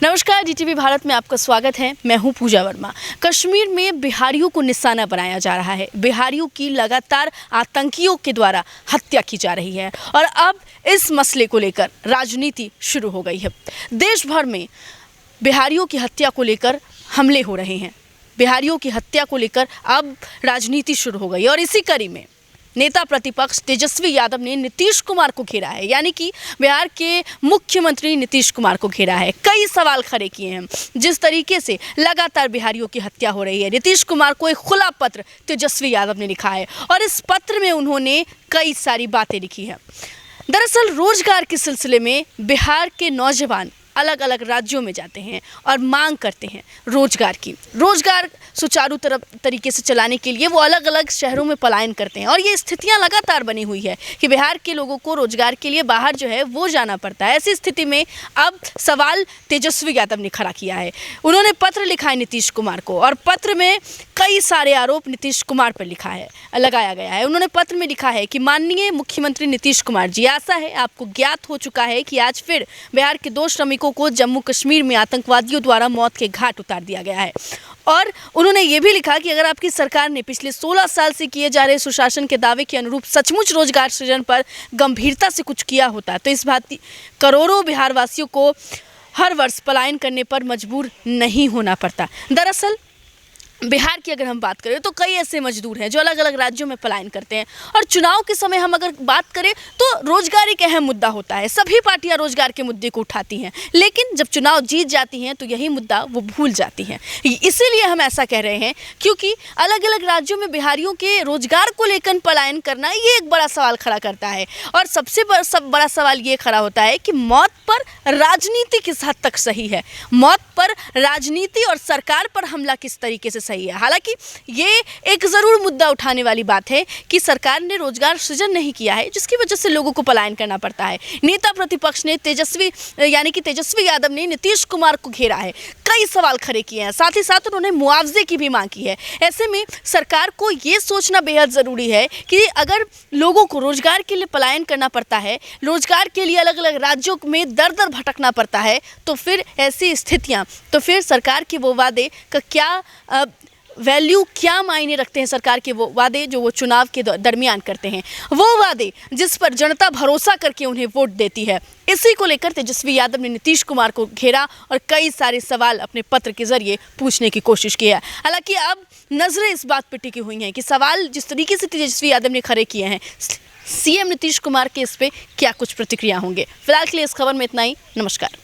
नमस्कार, डीटीवी भारत में आपका स्वागत है। मैं हूं पूजा वर्मा। कश्मीर में बिहारियों को निशाना बनाया जा रहा है। बिहारियों की लगातार आतंकियों के द्वारा हत्या की जा रही है और अब इस मसले को लेकर राजनीति शुरू हो गई है। देश भर में बिहारियों की हत्या को लेकर हमले हो रहे हैं। बिहारियों की हत्या को लेकर अब राजनीति शुरू हो गई और इसी कड़ी में नेता प्रतिपक्ष तेजस्वी यादव ने नीतीश कुमार को घेरा है, यानी कि बिहार के मुख्यमंत्री नीतीश कुमार को घेरा है। कई सवाल खड़े किए हैं। जिस तरीके से लगातार बिहारियों की हत्या हो रही है, नीतीश कुमार को एक खुला पत्र तेजस्वी यादव ने लिखा है और इस पत्र में उन्होंने कई सारी बातें लिखी हैं। दरअसल रोजगार के सिलसिले में बिहार के नौजवान अलग अलग राज्यों में जाते हैं और मांग करते हैं रोजगार सुचारू तरीके से चलाने के लिए वो अलग अलग शहरों में पलायन करते हैं और ये स्थितियां लगातार बनी हुई है कि बिहार के लोगों को रोजगार के लिए बाहर जो है वो जाना पड़ता है। ऐसी स्थिति में अब सवाल तेजस्वी यादव ने खड़ा किया है। उन्होंने पत्र लिखा है नीतीश कुमार को और पत्र में कई सारे आरोप नीतीश कुमार पर लगाया गया है। उन्होंने पत्र में लिखा है कि माननीय मुख्यमंत्री नीतीश कुमार जी, आशा है आपको ज्ञात हो चुका है कि आज फिर बिहार के 2 श्रमिकों को जम्मू कश्मीर में आतंकवादियों द्वारा मौत के घाट उतार दिया गया है। और उन्होंने ये भी लिखा कि अगर आपकी सरकार ने पिछले 16 साल से किए जा रहे सुशासन के दावे के अनुरूप सचमुच रोजगार सृजन पर गंभीरता से कुछ किया होता तो इस बात करोड़ों बिहार वासियों को हर वर्ष पलायन करने पर मजबूर नहीं होना पड़ता। दरअसल बिहार की अगर हम बात करें तो कई ऐसे मजदूर हैं जो अलग अलग राज्यों में पलायन करते हैं और चुनाव के समय हम अगर बात करें तो रोजगार एक अहम मुद्दा होता है। सभी पार्टियां रोजगार के मुद्दे को उठाती हैं, लेकिन जब चुनाव जीत जाती हैं तो यही मुद्दा वो भूल जाती हैं। इसीलिए हम ऐसा कह रहे हैं क्योंकि अलग अलग राज्यों में बिहारियों के रोजगार को लेकर पलायन करना ये एक बड़ा सवाल खड़ा करता है और सबसे बड़ा सवाल ये खड़ा होता है कि मौत पर राजनीति किस हद तक सही है, मौत पर राजनीति और सरकार पर हमला किस तरीके से सही है। हालांकि ये एक जरूर मुद्दा उठाने वाली बात है कि सरकार ने रोजगार सृजन नहीं किया है, जिसकी वजह से लोगों को पलायन करना पड़ता है। नेता प्रतिपक्ष ने तेजस्वी यादव ने नीतीश कुमार को घेरा है, कई सवाल खड़े किए हैं, साथ ही साथ उन्होंने मुआवजे की भी मांग की है। ऐसे में सरकार को ये सोचना बेहद जरूरी है कि अगर लोगों को रोजगार के लिए पलायन करना पड़ता है, रोजगार के लिए अलग अलग राज्यों में दर दर भटकना पड़ता है, तो फिर ऐसी स्थितियां, तो फिर सरकार के वो वादे का क्या वैल्यू, क्या मायने रखते हैं सरकार के वो वादे जो वो चुनाव के दरमियान करते हैं, वो वादे जिस पर जनता भरोसा करके उन्हें वोट देती है। इसी को लेकर तेजस्वी यादव ने नीतीश कुमार को घेरा और कई सारे सवाल अपने पत्र के जरिए पूछने की कोशिश की है। हालांकि अब नजरें इस बात पर टिकी हुई हैं कि सवाल जिस तरीके से तेजस्वी यादव ने खड़े किए हैं, सीएम नीतीश कुमार के इस पे क्या कुछ प्रतिक्रिया होंगे। फिलहाल के लिए इस खबर में इतना ही। नमस्कार।